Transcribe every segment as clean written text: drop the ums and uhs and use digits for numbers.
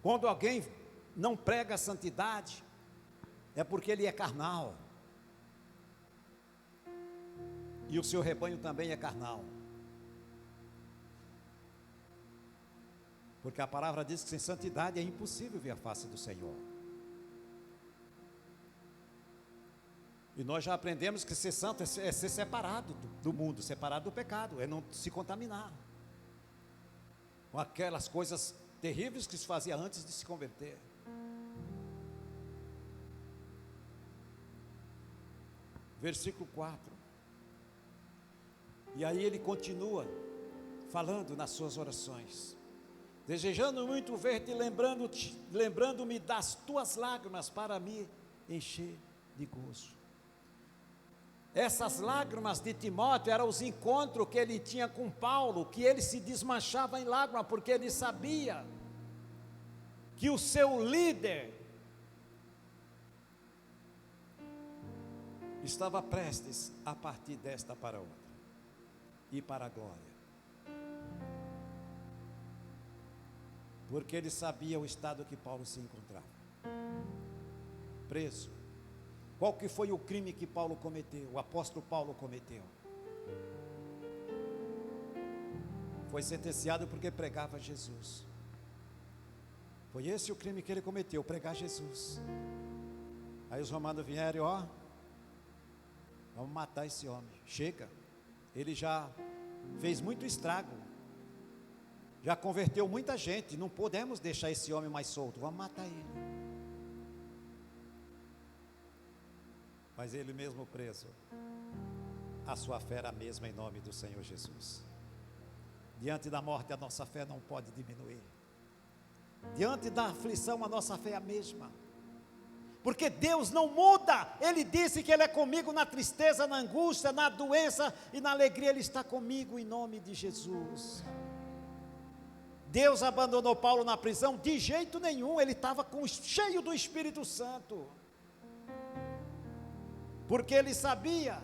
Quando alguém não prega a santidade, é porque ele é carnal. E o seu rebanho também é carnal. Porque a palavra diz que sem santidade é impossível ver a face do Senhor. E nós já aprendemos que ser santo é ser separado do mundo, separado do pecado, é não se contaminar com aquelas coisas terríveis que se fazia antes de se converter. Versículo 4. E aí ele continua falando nas suas orações: desejando muito ver-te, lembrando-me das tuas lágrimas para me encher de gozo. Essas lágrimas de Timóteo eram os encontros que ele tinha com Paulo, que ele se desmanchava em lágrimas, porque ele sabia que o seu líder estava prestes a partir desta para outra, e para a glória, porque ele sabia o estado que Paulo se encontrava, preso. Qual que foi o crime que Paulo cometeu, o apóstolo Paulo cometeu? Foi sentenciado porque pregava Jesus. Foi esse o crime que ele cometeu, pregar Jesus. Aí os romanos vieram, ó, vamos matar esse homem, chega, ele já fez muito estrago, já converteu muita gente, não podemos deixar esse homem mais solto, vamos matar ele. Mas ele mesmo preso, a sua fé era a mesma em nome do Senhor Jesus. Diante da morte a nossa fé não pode diminuir, diante da aflição a nossa fé é a mesma, porque Deus não muda. Ele disse que Ele é comigo na tristeza, na angústia, na doença e na alegria. Ele está comigo em nome de Jesus. Deus abandonou Paulo na prisão? De jeito nenhum. Ele estava cheio do Espírito Santo, porque ele sabia,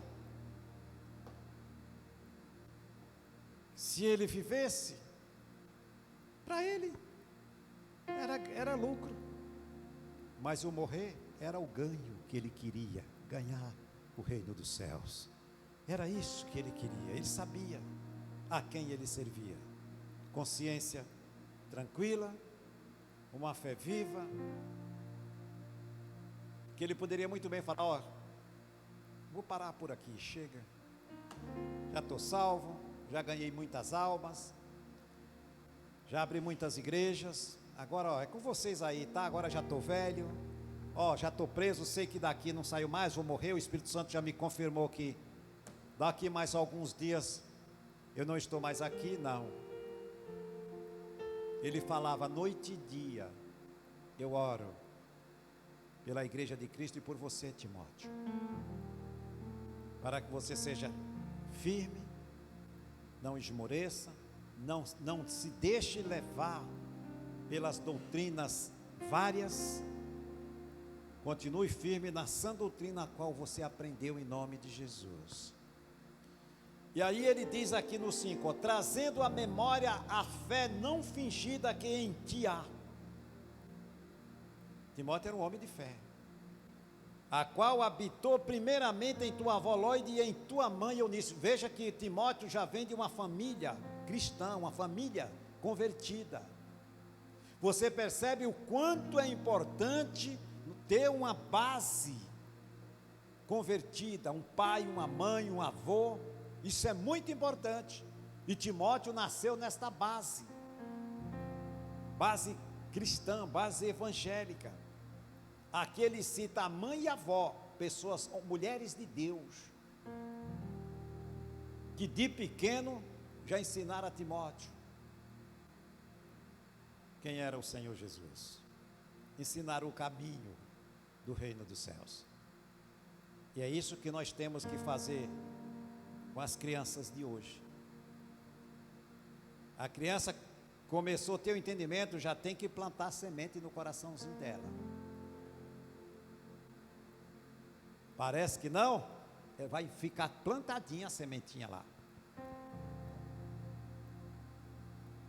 se ele vivesse, para ele era lucro, mas o morrer era o ganho que ele queria, ganhar o reino dos céus. Era isso que ele queria. Ele sabia a quem ele servia. Consciência tranquila, uma fé viva, que ele poderia muito bem falar: ó, vou parar por aqui, chega, já estou salvo, já ganhei muitas almas, já abri muitas igrejas, agora ó, é com vocês aí, tá? Agora já estou velho, ó, já estou preso, sei que daqui não saio mais, vou morrer. O Espírito Santo já me confirmou que daqui mais alguns dias eu não estou mais aqui. Não, ele falava noite e dia: eu oro pela igreja de Cristo e por você, Timóteo, para que você seja firme, não esmoreça, não se deixe levar pelas doutrinas várias, continue firme na sã doutrina a qual você aprendeu em nome de Jesus. E aí ele diz aqui no 5, ó, trazendo à memória a fé não fingida que em ti há. Timóteo era um homem de fé, a qual habitou primeiramente em tua avó Lóide e em tua mãe Eunice. Veja que Timóteo já vem de uma família cristã, uma família convertida. Você percebe o quanto é importante ter uma base convertida, um pai, uma mãe, um avô. Isso é muito importante. E Timóteo nasceu nesta base cristã, base evangélica. Aqui ele cita a mãe e a avó, pessoas, mulheres de Deus, que de pequeno já ensinaram a Timóteo quem era o Senhor Jesus, ensinaram o caminho do reino dos céus. E é isso que nós temos que fazer com as crianças de hoje. A criança começou a ter o entendimento, já tem que plantar semente no coraçãozinho dela. Parece que não, vai ficar plantadinha a sementinha lá.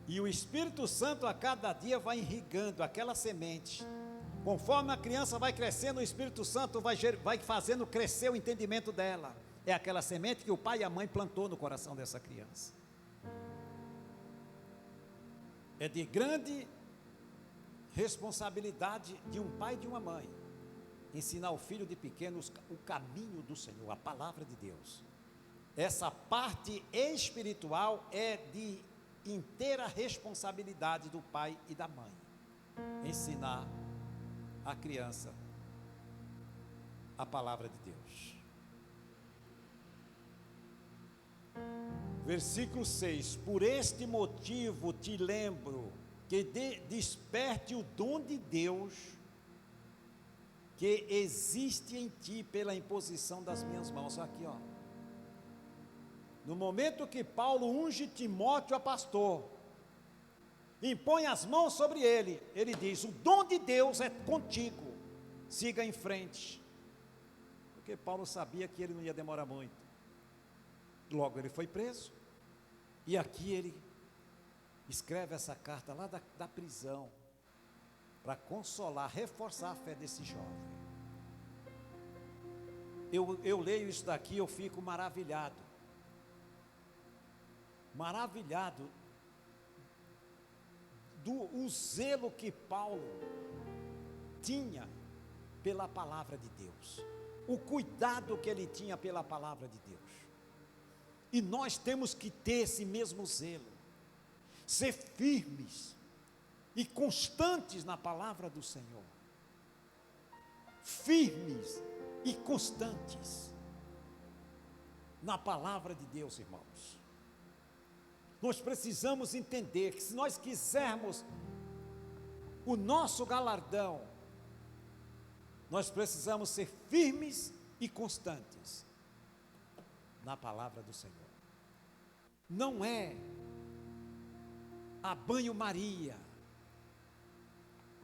E o Espírito Santo a cada dia vai irrigando aquela semente. Conforme a criança vai crescendo, o Espírito Santo vai fazendo crescer o entendimento dela. É aquela semente que o pai e a mãe plantou no coração dessa criança. É de grande responsabilidade de um pai e de uma mãe ensinar o filho de pequenos o caminho do Senhor, a palavra de Deus. Essa parte espiritual é de inteira responsabilidade do pai e da mãe. Ensinar a criança a palavra de Deus. Versículo 6: por este motivo te lembro que desperte o dom de Deus que existe em ti pela imposição das minhas mãos. Aqui, ó. No momento que Paulo unge Timóteo a pastor, impõe as mãos sobre ele, ele diz: o dom de Deus é contigo, siga em frente. Porque Paulo sabia que ele não ia demorar muito. Logo ele foi preso, e aqui ele escreve essa carta lá da prisão, para consolar, reforçar a fé desse jovem. Eu leio isso daqui, eu fico maravilhado do zelo que Paulo tinha pela palavra de Deus, o cuidado que ele tinha pela palavra de Deus. E nós temos que ter esse mesmo zelo, ser firmes e constantes na palavra do Senhor, firmes e constantes na palavra de Deus, irmãos. Nós precisamos entender que se nós quisermos o nosso galardão, nós precisamos ser firmes e constantes na palavra do Senhor. Não é a banho-maria,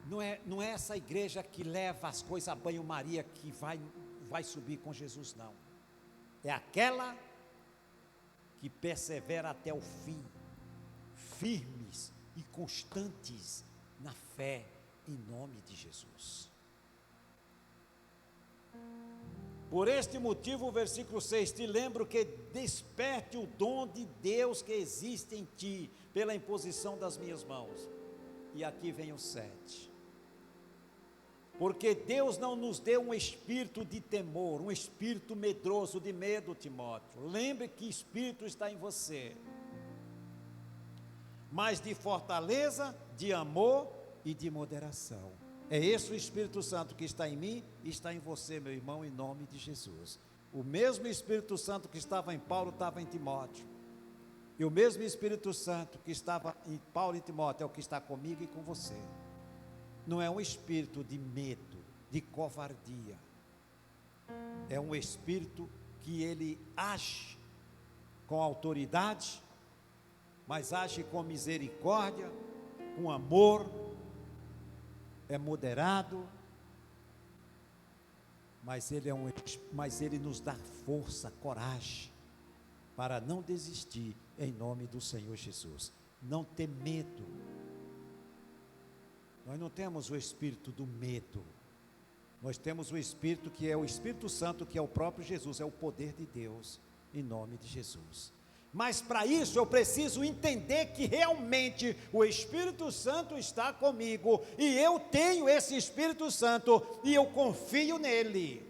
não é essa igreja que leva as coisas a banho-maria que vai subir com Jesus, não. É aquela que persevera até o fim, firmes e constantes na fé, em nome de Jesus. Por este motivo, o versículo 6, te lembro que desperte o dom de Deus que existe em ti, pela imposição das minhas mãos. E aqui vem o 7. Porque Deus não nos deu um espírito de temor, um espírito medroso de medo, Timóteo. Lembre que espírito está em você, mas de fortaleza, de amor e de moderação. É esse o Espírito Santo que está em mim e está em você, meu irmão, em nome de Jesus. O mesmo Espírito Santo que estava em Paulo estava em Timóteo. E o mesmo Espírito Santo que estava em Paulo e Timóteo é o que está comigo e com você. Não é um espírito de medo, de covardia. É um espírito que ele age com autoridade, mas age com misericórdia, com amor, é moderado, mas ele nos dá força, coragem, para não desistir, em nome do Senhor Jesus. Não ter medo. Nós não temos o espírito do medo, nós temos o espírito que é o Espírito Santo, que é o próprio Jesus, é o poder de Deus, em nome de Jesus. Mas para isso eu preciso entender que realmente o Espírito Santo está comigo, e eu tenho esse Espírito Santo, e eu confio nele.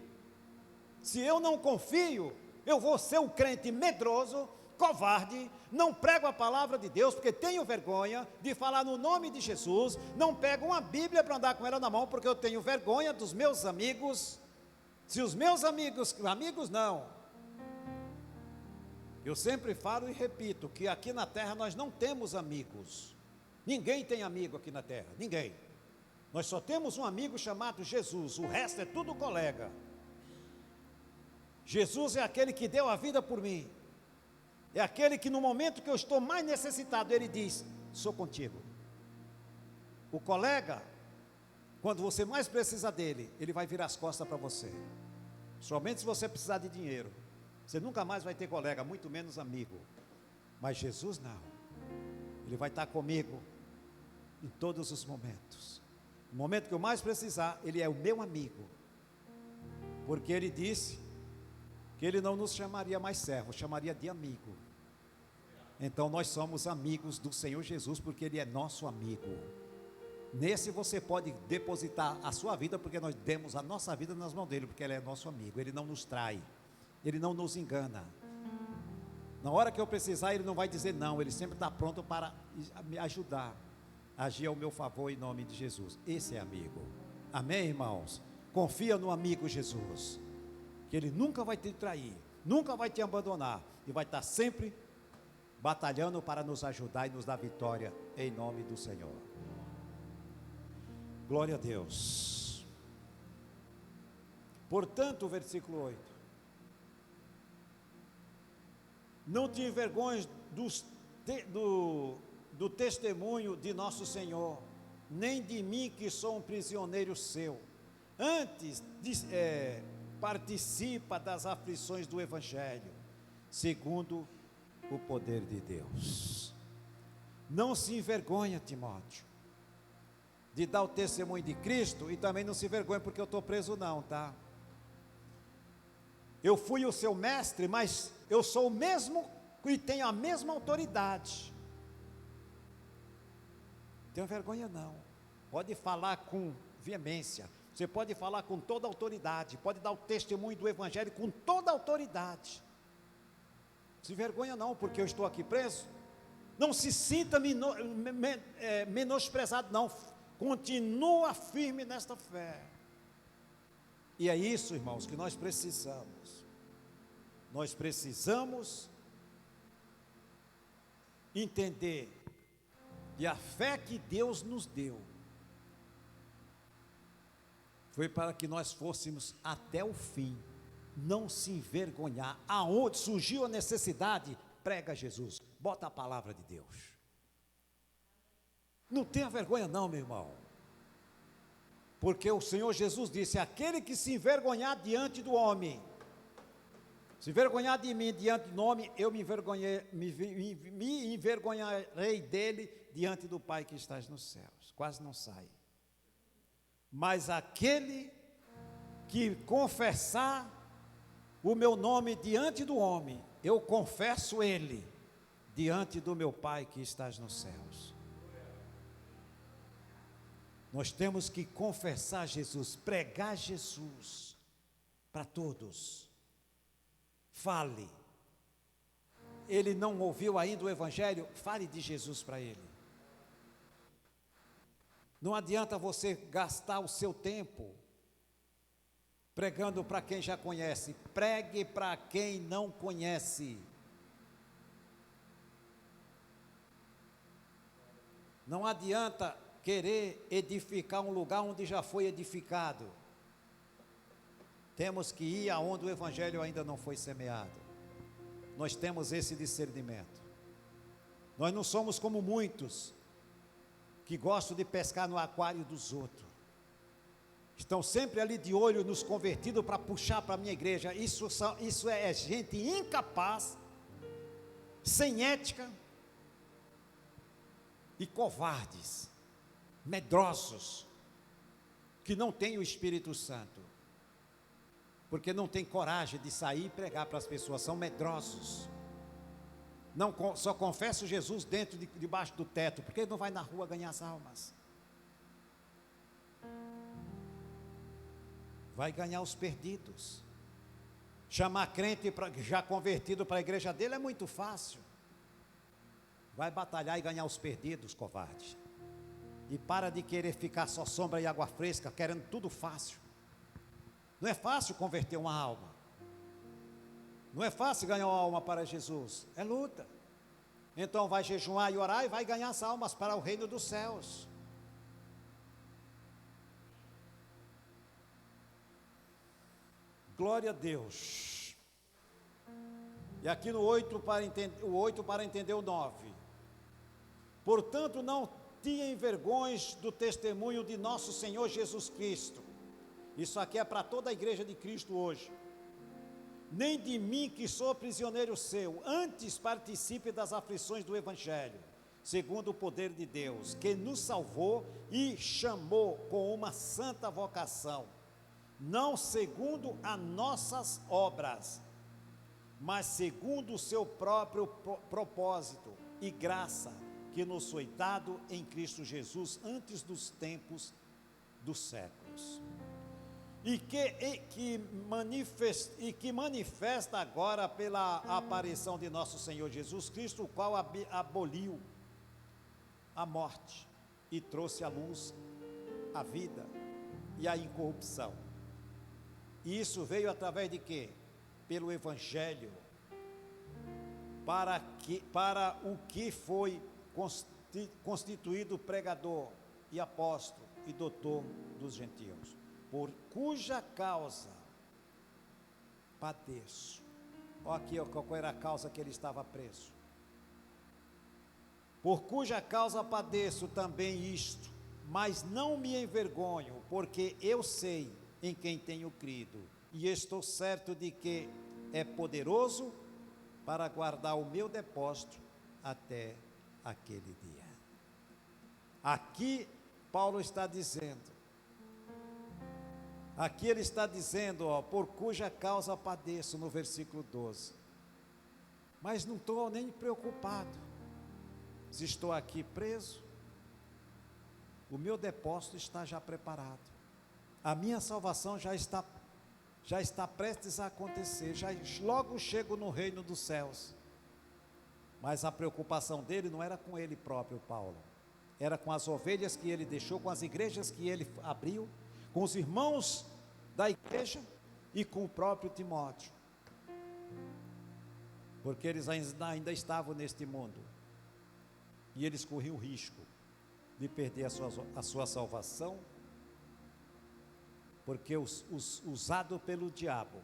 Se eu não confio, eu vou ser um crente medroso, covarde, não prego a palavra de Deus, porque tenho vergonha de falar no nome de Jesus, não pego uma Bíblia para andar com ela na mão, porque eu tenho vergonha dos meus amigos. Se os meus amigos não, eu sempre falo e repito, que aqui na terra nós não temos amigos, ninguém tem amigo aqui na terra, ninguém. Nós só temos um amigo chamado Jesus, o resto é tudo colega. Jesus é aquele que deu a vida por mim, é aquele que no momento que eu estou mais necessitado, ele diz, sou contigo. O colega, quando você mais precisa dele, ele vai virar as costas para você, somente se você precisar de dinheiro. Você nunca mais vai ter colega, muito menos amigo. Mas Jesus não. Ele vai estar comigo em todos os momentos. No momento que eu mais precisar, Ele é o meu amigo. Porque Ele disse que Ele não nos chamaria mais servo, chamaria de amigo. Então nós somos amigos do Senhor Jesus, porque Ele é nosso amigo. Nesse você pode depositar a sua vida, porque nós demos a nossa vida nas mãos dele, porque ele é nosso amigo. Ele não nos trai, ele não nos engana. Na hora que eu precisar, ele não vai dizer não, ele sempre está pronto para me ajudar, agir ao meu favor em nome de Jesus. Esse é amigo. Amém, irmãos? Confia no amigo Jesus, que ele nunca vai te trair, nunca vai te abandonar, e vai estar sempre batalhando para nos ajudar e nos dar vitória em nome do Senhor. Glória a Deus. Portanto, versículo 8: não te envergonhes do testemunho de nosso Senhor, nem de mim que sou um prisioneiro seu. Antes, participa das aflições do Evangelho, segundo o poder de Deus. Não se envergonha, Timóteo, de dar o testemunho de Cristo, e também não se envergonha porque eu estou preso não, tá? Eu fui o seu mestre, mas eu sou o mesmo e tenho a mesma autoridade. Não tenho vergonha não, pode falar com veemência, você pode falar com toda a autoridade, pode dar o testemunho do Evangelho com toda a autoridade. Não se envergonha não, porque eu estou aqui preso. Não se sinta menosprezado não, continua firme nesta fé. E é isso, irmãos, que nós precisamos. Nós precisamos entender que a fé que Deus nos deu foi para que nós fôssemos até o fim, não se envergonhar. Aonde surgiu a necessidade, prega Jesus, bota a palavra de Deus. Não tenha vergonha não, meu irmão, porque o Senhor Jesus disse: aquele que se envergonhar diante do homem, se envergonhar de mim diante do homem, eu me envergonharei dele diante do Pai que estás nos céus. Quase não sai. Mas aquele que confessar o meu nome diante do homem, eu confesso ele diante do meu Pai que estás nos céus. Nós temos que confessar Jesus, pregar Jesus para todos. Fale. Ele não ouviu ainda o Evangelho, fale de Jesus para ele. Não adianta você gastar o seu tempo pregando para quem já conhece, pregue para quem não conhece. Não adianta querer edificar um lugar onde já foi edificado. Temos que ir aonde o Evangelho ainda não foi semeado. Nós temos esse discernimento. Nós não somos como muitos que gostam de pescar no aquário dos outros. Estão sempre ali de olho nos convertidos para puxar para a minha igreja. Isso é gente incapaz, sem ética e covardes, medrosos, que não têm o Espírito Santo, porque não tem coragem de sair e pregar para as pessoas, são medrosos. Não, só confessa Jesus debaixo do teto, porque ele não vai na rua ganhar as almas. Vai ganhar os perdidos. Chamar crente já convertido para a igreja dele é muito fácil. Vai batalhar e ganhar os perdidos, covarde. E para de querer ficar só sombra e água fresca, querendo tudo fácil. Não é fácil converter uma alma. Não é fácil ganhar uma alma para Jesus. É luta. Então vai jejuar e orar e vai ganhar as almas para o reino dos céus. Glória a Deus. E aqui no 8 para entender o 9. Portanto, não te envergonhes do testemunho de nosso Senhor Jesus Cristo. Isso aqui é para toda a igreja de Cristo hoje. Nem de mim que sou prisioneiro seu, antes participe das aflições do Evangelho, segundo o poder de Deus, que nos salvou e chamou com uma santa vocação, não segundo as nossas obras, mas segundo o seu próprio propósito e graça, que nos foi dado em Cristo Jesus antes dos tempos dos séculos, e que manifesta agora pela aparição de nosso Senhor Jesus Cristo, o qual aboliu a morte e trouxe à luz a vida e a incorrupção. E isso veio através de quê? Pelo Evangelho, para o que foi constituído pregador e apóstolo e doutor dos gentios, por cuja causa padeço. Olha aqui qual era a causa que ele estava preso. Por cuja causa padeço também isto, mas não me envergonho, porque eu sei em quem tenho crido, e estou certo de que é poderoso para guardar o meu depósito até aquele dia. Aqui Paulo está dizendo, aqui ele está dizendo, por cuja causa padeço, no versículo 12, mas não estou nem preocupado, se estou aqui preso, o meu depósito está já preparado, a minha salvação já está prestes a acontecer, já logo chego no reino dos céus. Mas a preocupação dele não era com ele próprio, Paulo, era com as ovelhas que ele deixou, com as igrejas que ele abriu, com os irmãos da igreja e com o próprio Timóteo, porque eles ainda estavam neste mundo, e eles corriam o risco de perder a sua salvação, porque usado pelo diabo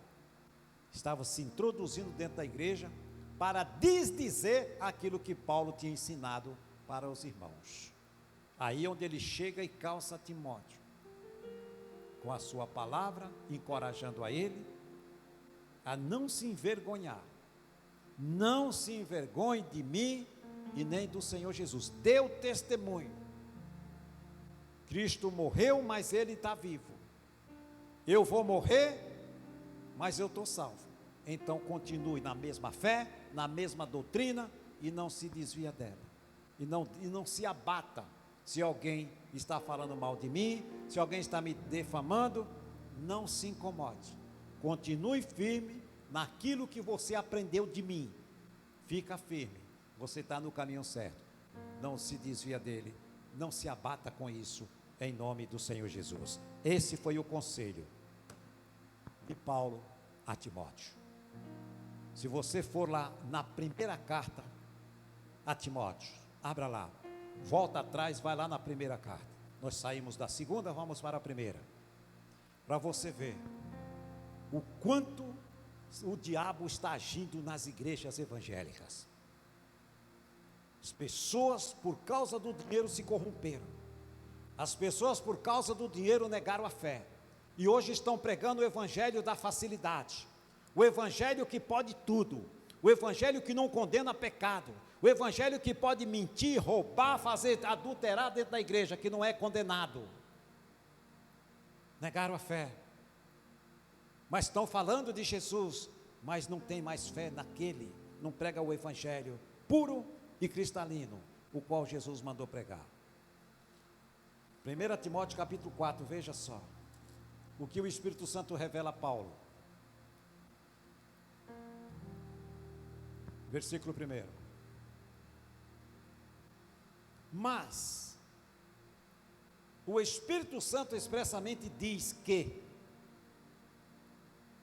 estava se introduzindo dentro da igreja para desdizer aquilo que Paulo tinha ensinado para os irmãos. Aí onde ele chega e calça Timóteo com a sua palavra, encorajando a ele a não se envergonhar. Não se envergonhe de mim e nem do Senhor Jesus. Deu testemunho. Cristo morreu, mas ele está vivo. Eu vou morrer, mas eu estou salvo. Então continue na mesma fé, na mesma doutrina, e não se desvia dela. E não se abata se alguém está falando mal de mim, se alguém está me defamando, não se incomode. Continue firme naquilo que você aprendeu de mim. Fica firme, você está no caminho certo. Não se desvia dele, não se abata com isso, em nome do Senhor Jesus. Esse foi o conselho de Paulo a Timóteo. Se você for lá na primeira carta a Timóteo, abra lá, volta atrás, vai lá na primeira carta. Nós saímos da segunda, vamos para a primeira, para você ver o quanto o diabo está agindo nas igrejas evangélicas. As pessoas por causa do dinheiro se corromperam, as pessoas por causa do dinheiro negaram a fé, e hoje estão pregando o evangelho da facilidade, o evangelho que pode tudo, o evangelho que não condena pecado, o evangelho que pode mentir, roubar, fazer, adulterar dentro da igreja, que não é condenado. Negaram a fé, mas estão falando de Jesus, mas não tem mais fé naquele, não prega o evangelho puro e cristalino, o qual Jesus mandou pregar. 1 Timóteo capítulo 4, veja só o que o Espírito Santo revela a Paulo. Versículo 1. Mas o Espírito Santo expressamente diz que,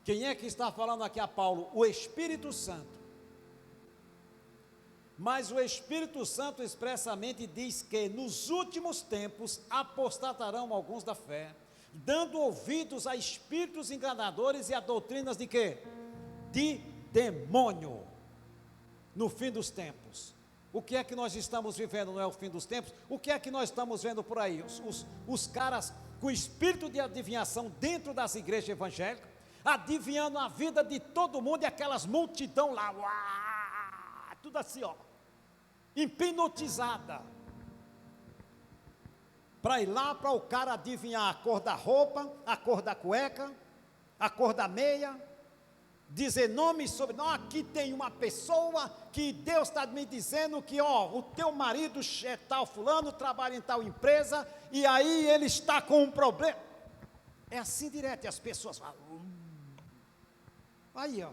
quem é que está falando aqui a Paulo? O Espírito Santo. Mas o Espírito Santo expressamente diz que nos últimos tempos apostatarão alguns da fé, dando ouvidos a espíritos enganadores e a doutrinas de quê? De demônio. No fim dos tempos. O que é que nós estamos vivendo? Não é o fim dos tempos? O que é que nós estamos vendo por aí? Os caras com espírito de adivinhação dentro das igrejas evangélicas, adivinhando a vida de todo mundo, e aquelas multidão lá, uá, tudo assim, ó. hipnotizada, para ir lá para o cara adivinhar a cor da roupa, a cor da cueca, a cor da meia, dizer nomes sobre, não, aqui tem uma pessoa que Deus está me dizendo que, o teu marido é tal fulano, trabalha em tal empresa, e aí ele está com um problema. É assim direto, e as pessoas falam, aí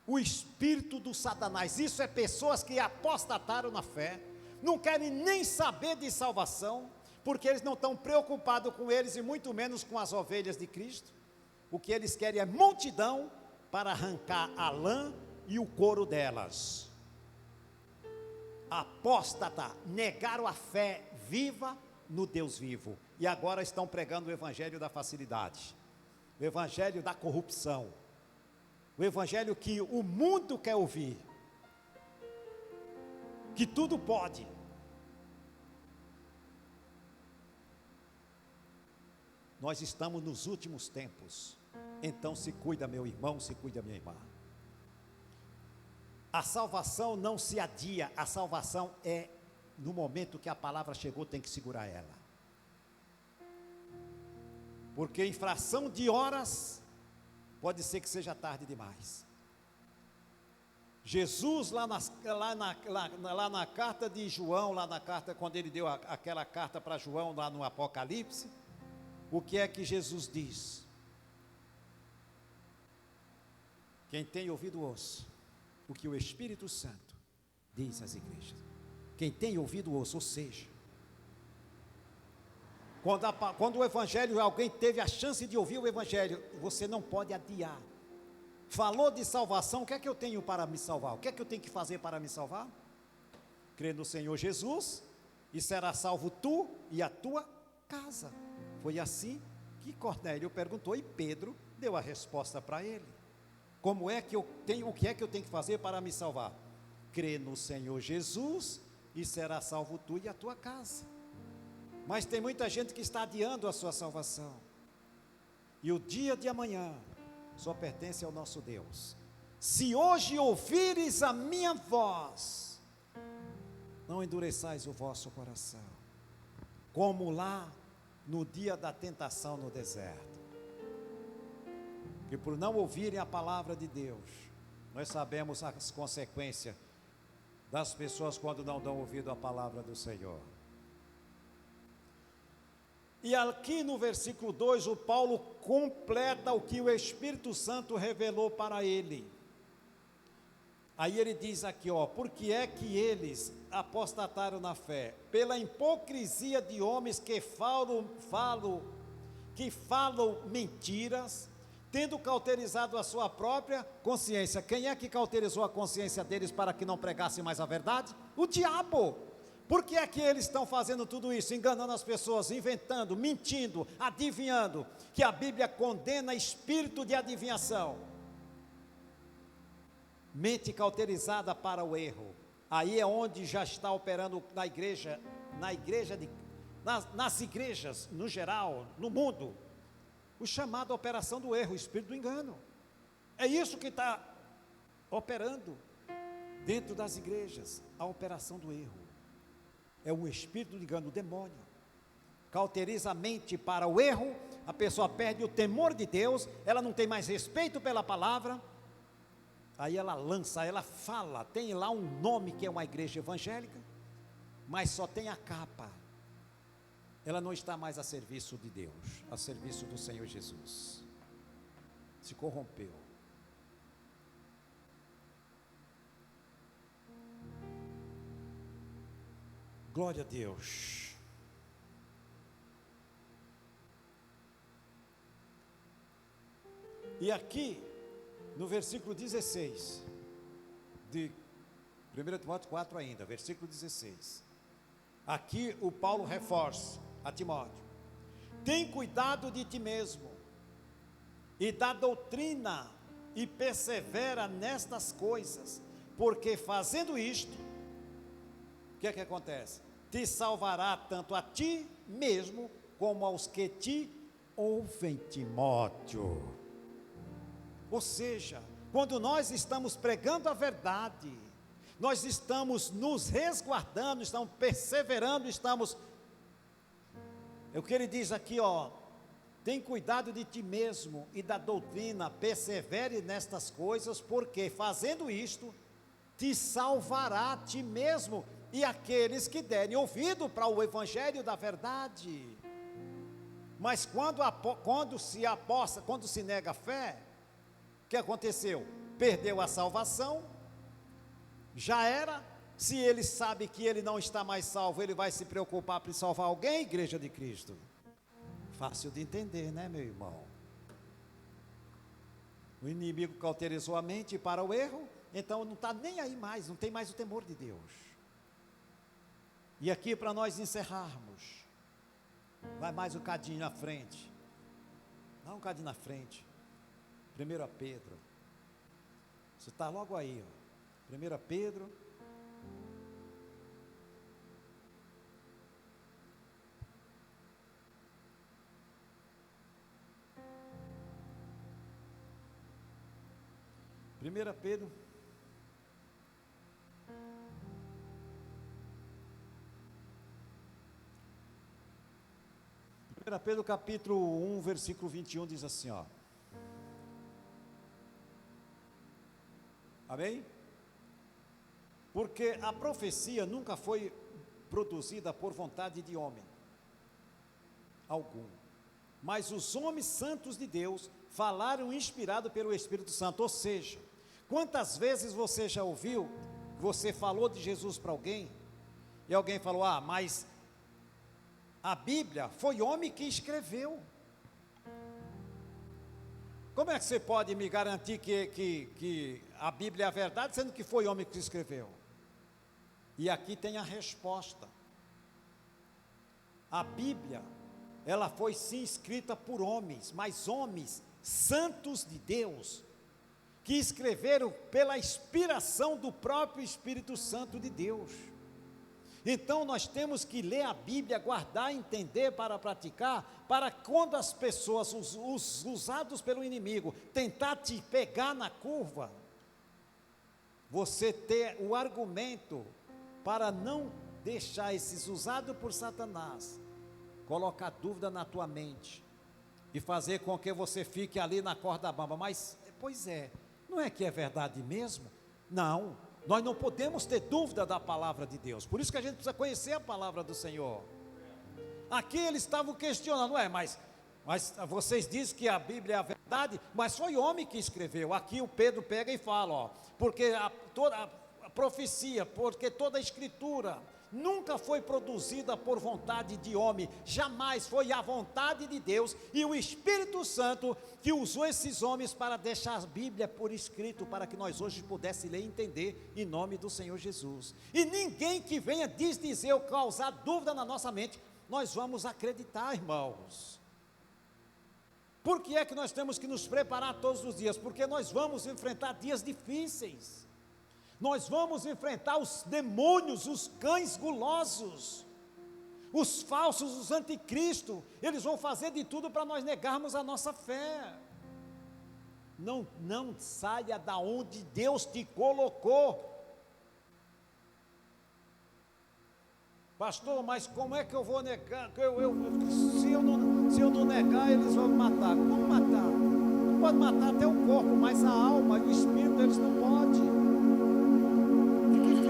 o espírito do Satanás, isso é pessoas que apostataram na fé, não querem nem saber de salvação, porque eles não estão preocupados com eles, e muito menos com as ovelhas de Cristo. O que eles querem é multidão, para arrancar a lã e o couro delas. Apóstata, negaram a fé viva no Deus vivo, e agora estão pregando o evangelho da facilidade, o evangelho da corrupção, o evangelho que o mundo quer ouvir, que tudo pode. Nós estamos nos últimos tempos, então se cuida, meu irmão, se cuida, minha irmã. A salvação não se adia, a salvação é no momento que a palavra chegou, tem que segurar ela. Porque em fração de horas, pode ser que seja tarde demais. Jesus lá na carta de João, lá na carta, quando ele deu aquela carta para João, lá no Apocalipse, o que é que Jesus diz? Quem tem ouvido ouça o que o Espírito Santo diz às igrejas. Quem tem ouvido ouça, ou seja, quando o Evangelho, alguém teve a chance de ouvir o Evangelho, você não pode adiar. Falou de salvação, o que é que eu tenho para me salvar? O que é que eu tenho que fazer para me salvar? Crer no Senhor Jesus, e será salvo tu e a tua casa. Foi assim que Cornélio perguntou, e Pedro deu a resposta para ele. Como é que eu tenho, o que é que eu tenho que fazer para me salvar? Crê no Senhor Jesus, e será salvo tu e a tua casa. Mas tem muita gente que está adiando a sua salvação, e o dia de amanhã só pertence ao nosso Deus. Se hoje ouvires a minha voz, não endureçais o vosso coração, como lá no dia da tentação no deserto, que por não ouvirem a palavra de Deus, nós sabemos as consequências das pessoas quando não dão ouvido à palavra do Senhor. E aqui no versículo 2, o Paulo completa o que o Espírito Santo revelou para ele. Aí ele diz aqui, porque é que eles apostataram na fé? Pela hipocrisia de homens que falam mentiras, tendo cauterizado a sua própria consciência. Quem é que cauterizou a consciência deles para que não pregassem mais a verdade? O diabo. Por que é que eles estão fazendo tudo isso? Enganando as pessoas, inventando, mentindo, adivinhando, que a Bíblia condena espírito de adivinhação. Mente cauterizada para o erro. Aí é onde já está operando nas igrejas, no geral, no mundo, o chamado operação do erro, o espírito do engano. É isso que está operando dentro das igrejas, a operação do erro. É um espírito de engano, o demônio. Cauteriza a mente para o erro, a pessoa perde o temor de Deus, ela não tem mais respeito pela palavra, aí ela lança, ela fala, tem lá um nome que é uma igreja evangélica, mas só tem a capa. Ela não está mais a serviço de Deus, a serviço do Senhor Jesus. Se corrompeu. Glória a Deus. E aqui, no versículo 16, de 1 Timóteo 4 ainda, versículo 16. Aqui o Paulo reforça a Timóteo: tem cuidado de ti mesmo e da doutrina, e persevera nestas coisas, porque fazendo isto, o que é que acontece? Te salvará tanto a ti mesmo, como aos que te ouvem, Timóteo. Ou seja, quando nós estamos pregando a verdade, nós estamos nos resguardando, estamos perseverando, é o que ele diz aqui, ó, tem cuidado de ti mesmo e da doutrina, persevere nestas coisas, porque fazendo isto, te salvará a ti mesmo e aqueles que derem ouvido para o evangelho da verdade. Mas quando se nega a fé, o que aconteceu? Perdeu a salvação, já era. Se ele sabe que ele não está mais salvo, ele vai se preocupar para salvar alguém, igreja de Cristo? Fácil de entender, né, meu irmão? O inimigo cauterizou a mente para o erro, então não está nem aí mais, não tem mais o temor de Deus. E aqui para nós encerrarmos, vai mais um cadinho na frente, dá um cadinho na frente, 1 Pedro, você está logo aí, ó. 1 Pedro, Pedro, capítulo 1, versículo 21, diz assim, ó. Amém? Porque a profecia nunca foi produzida por vontade de homem algum, mas os homens santos de Deus falaram inspirado pelo Espírito Santo. Ou seja, quantas vezes você já ouviu, você falou de Jesus para alguém, e alguém falou, mas a Bíblia foi homem que escreveu. Como é que você pode me garantir que a Bíblia é a verdade, sendo que foi homem que escreveu? E aqui tem a resposta. A Bíblia, ela foi sim escrita por homens, mas homens santos de Deus, que escreveram pela inspiração do próprio Espírito Santo de Deus. Então nós temos que ler a Bíblia, guardar, entender para praticar, para quando as pessoas, os usados pelo inimigo, tentar te pegar na curva, você ter o argumento para não deixar esses usados por Satanás colocar dúvida na tua mente e fazer com que você fique ali na corda bamba. Mas, pois é, não é que é verdade mesmo? Não, nós não podemos ter dúvida da palavra de Deus, por isso que a gente precisa conhecer a palavra do Senhor. Aqui eles estavam questionando, mas vocês dizem que a Bíblia é a verdade, mas foi homem que escreveu. Aqui o Pedro pega e fala, porque toda a profecia, porque toda a escritura nunca foi produzida por vontade de homem, jamais foi a vontade de Deus, e o Espírito Santo que usou esses homens para deixar a Bíblia por escrito, para que nós hoje pudéssemos ler e entender, em nome do Senhor Jesus. E ninguém que venha desdizer ou causar dúvida na nossa mente, nós vamos acreditar, irmãos. Por que é que nós temos que nos preparar todos os dias? Porque nós vamos enfrentar dias difíceis. Nós vamos enfrentar os demônios, os cães gulosos, os falsos, os anticristos. Eles vão fazer de tudo para nós negarmos a nossa fé. Não saia da onde Deus te colocou. Pastor, mas como é que eu vou negar? Se eu não negar, eles vão me matar. Como matar? Pode matar até o corpo, mas a alma e o espírito eles não podem.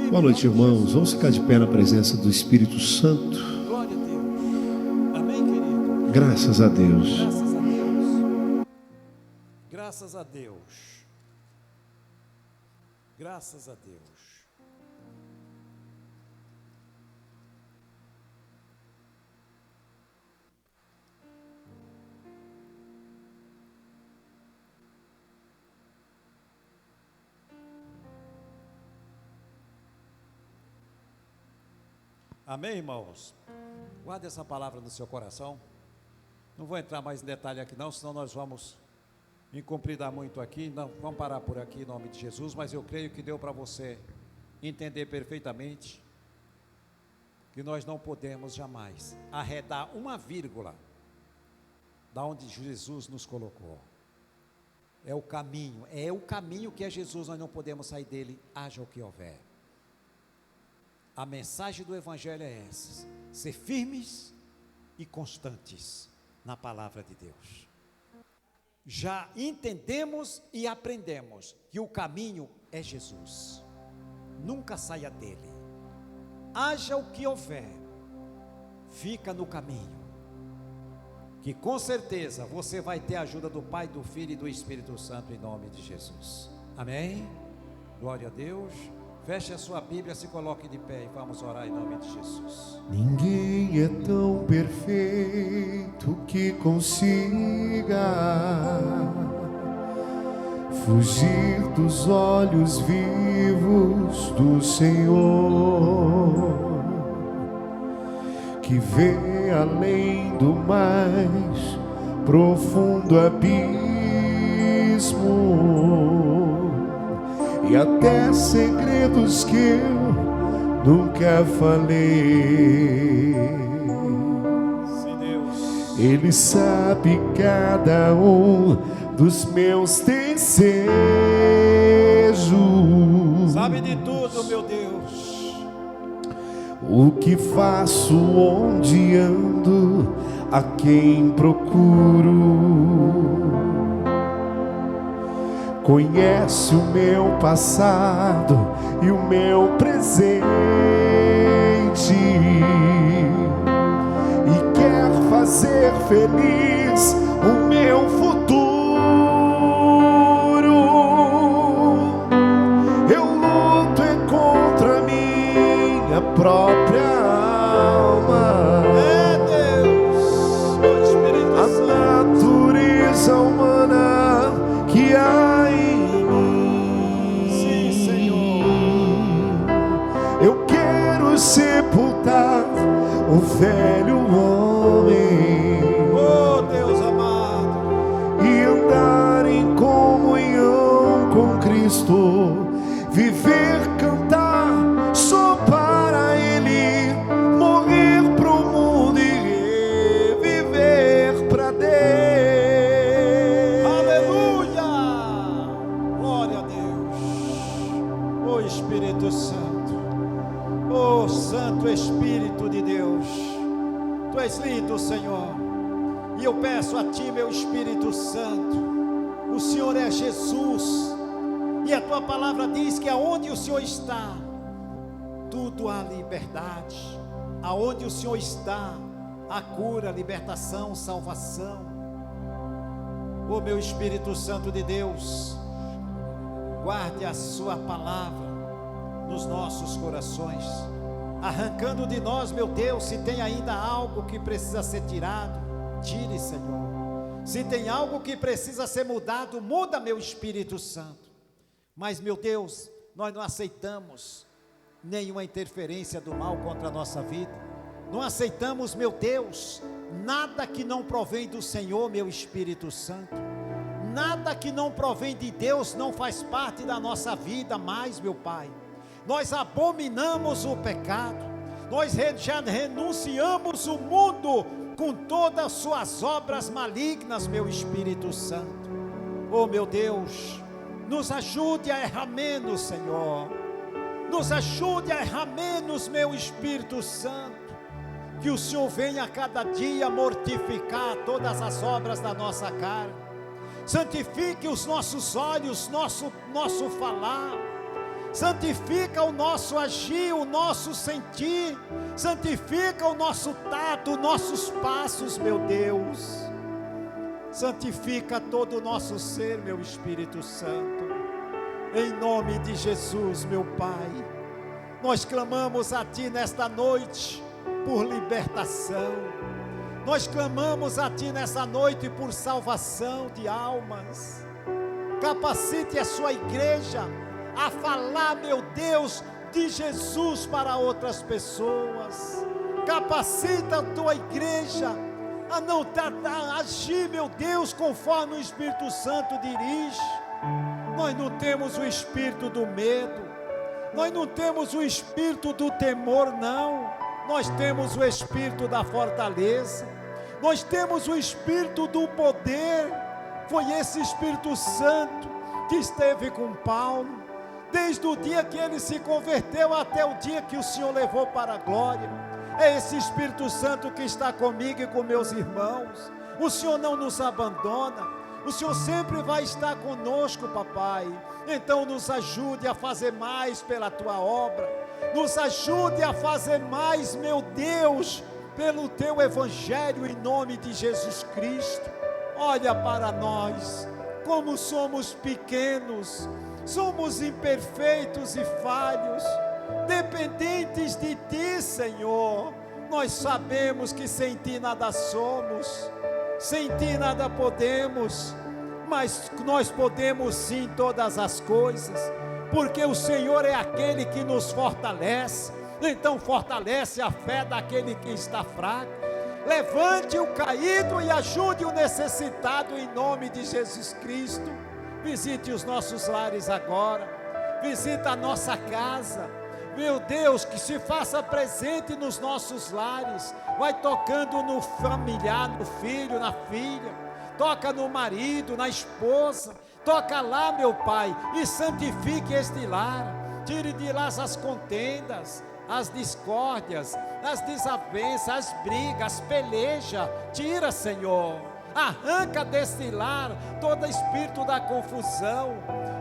Boa noite, irmãos. Vamos ficar de pé na presença do Espírito Santo. Glória a Deus. Amém, querido? Graças a Deus. Graças a Deus. Graças a Deus. Graças a Deus. Amém, irmãos? Guarde essa palavra no seu coração. Não vou entrar mais em detalhe aqui não, senão nós vamos incumpridar muito aqui. Não, vamos parar por aqui em nome de Jesus, mas eu creio que deu para você entender perfeitamente que nós não podemos jamais arredar uma vírgula da onde Jesus nos colocou. É o caminho que é Jesus, nós não podemos sair dele, haja o que houver. A mensagem do Evangelho é essa: ser firmes e constantes na palavra de Deus. Já entendemos e aprendemos que o caminho é Jesus. Nunca saia dele. Haja o que houver, fica no caminho, que com certeza você vai ter a ajuda do Pai, do Filho e do Espírito Santo, em nome de Jesus. Amém? Glória a Deus. Feche a sua Bíblia, se coloque de pé e vamos orar em nome de Jesus. Ninguém é tão perfeito que consiga fugir dos olhos vivos do Senhor, que vê além do mais profundo abismo e até segredos que eu nunca falei. Sim, Deus. Ele sabe cada um dos meus desejos. Sabe de tudo, meu Deus. O que faço, onde ando, a quem procuro. Conhece o meu passado e o meu presente e quer fazer feliz o meu futuro. Eu luto contra minha própria alma. É Deus, o Espírito A Santo. natureza humana que há. Sepultar o velho homem, Oh Deus amado, e andar em comunhão com Cristo, viver, cantar só para Ele, morrer pro mundo e viver para Deus. aleluia, glória a Deus. Oh Espírito Santo, oh Santo Espírito de Deus, Tu és lindo, Senhor, e eu peço a Ti, meu Espírito Santo, o Senhor é Jesus, e a Tua palavra diz que aonde o Senhor está, tudo há liberdade. Aonde o Senhor está, há cura, libertação, salvação. Oh meu Espírito Santo de Deus, guarde a Sua palavra nos nossos corações, arrancando de nós, meu Deus, se tem ainda algo que precisa ser tirado, tire, Senhor. Se tem algo que precisa ser mudado, muda, meu Espírito Santo. Mas, meu Deus, nós não aceitamos nenhuma interferência do mal contra a nossa vida. Não aceitamos, meu Deus, nada que não provém do Senhor, meu Espírito Santo. Nada que não provém de Deus não faz parte da nossa vida mais, meu Pai. Nós abominamos o pecado, nós já renunciamos o mundo com todas as suas obras malignas, meu Espírito Santo. Oh meu Deus, nos ajude a errar menos, Senhor, nos ajude a errar menos, meu Espírito Santo, que o Senhor venha a cada dia mortificar todas as obras da nossa carne, santifique os nossos olhos, nosso falar, santifica o nosso agir, o nosso sentir, santifica o nosso tato, nossos passos, meu Deus, santifica todo o nosso ser, meu Espírito Santo, em nome de Jesus, meu Pai. Nós clamamos a Ti nesta noite por libertação, nós clamamos a Ti nessa noite por salvação de almas. Capacite a sua igreja a falar, meu Deus, de Jesus para outras pessoas. Capacita a tua igreja a não agir, meu Deus, conforme o Espírito Santo dirige. Nós não temos o espírito do medo, nós não temos o espírito do temor, não. Nós temos o espírito da fortaleza, nós temos o espírito do poder. Foi esse Espírito Santo que esteve com Paulo. desde o dia que ele se converteu até o dia que o Senhor levou para a glória. É esse Espírito Santo que está comigo e com meus irmãos. O Senhor não nos abandona, o Senhor sempre vai estar conosco, papai. Então nos ajude a fazer mais pela tua obra, nos ajude a fazer mais, meu Deus, pelo teu evangelho, em nome de Jesus Cristo. Olha para nós, como somos pequenos, somos imperfeitos e falhos, dependentes de ti, Senhor. Nós sabemos que sem ti nada somos, sem ti nada podemos, mas nós podemos sim todas as coisas, porque o Senhor é aquele que nos fortalece. Então fortalece a fé daquele que está fraco, levante o caído e ajude o necessitado, em nome de Jesus Cristo. Visite os nossos lares agora, visita a nossa casa, meu Deus, que se faça presente nos nossos lares, vai tocando no familiar, no filho, na filha, toca no marido, na esposa, toca lá, meu Pai, e santifique este lar, tire de lá as contendas, as discórdias, as desavenças, as brigas, as pelejas, tira, Senhor, arranca deste lar todo espírito da confusão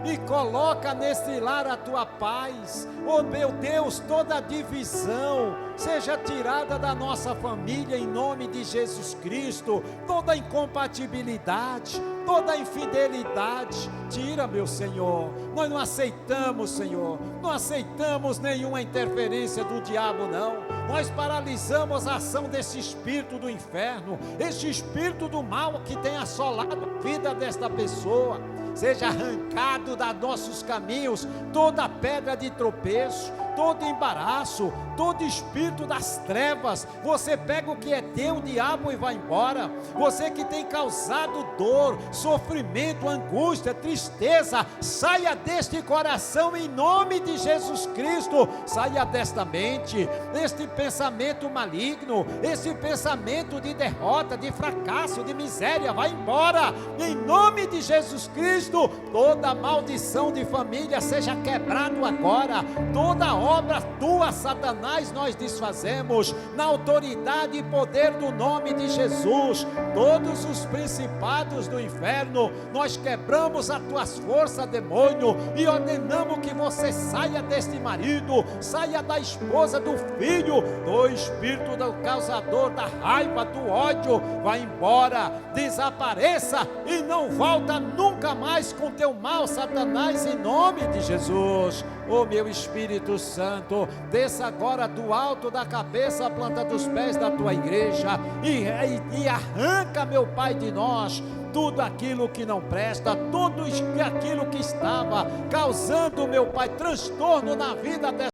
e coloca neste lar a tua paz. Oh meu Deus, toda divisão seja tirada da nossa família em nome de Jesus Cristo, toda incompatibilidade, toda infidelidade, tira, meu Senhor. Nós não aceitamos, Senhor, não aceitamos nenhuma interferência do diabo, não. Nós paralisamos a ação desse espírito do inferno, esse espírito do mal que tem assolado a vida desta pessoa. Seja arrancado dos nossos caminhos toda pedra de tropeço, todo embaraço, todo espírito das trevas. Você pega o que é teu, diabo, e vai embora. Você que tem causado dor, sofrimento, angústia, tristeza, saia deste coração em nome de Jesus Cristo. Saia desta mente, este pensamento maligno, esse pensamento de derrota, de fracasso, de miséria, vai embora em nome de Jesus Cristo. Toda maldição de família seja quebrado agora, toda obra tua, Satanás, nós desfazemos, na autoridade e poder do nome de Jesus. Todos os principados do inferno, nós quebramos as tuas forças, demônio, e ordenamos que você saia deste marido, saia da esposa, do filho, do espírito do causador da raiva, do ódio, vai embora, desapareça e não volta nunca mais com teu mal, Satanás, em nome de Jesus. Oh meu Espírito Santo, desça agora do alto da cabeça à planta dos pés da tua igreja e arranca, meu Pai, de nós tudo aquilo que não presta, tudo aquilo que estava causando, meu Pai, transtorno na vida dessa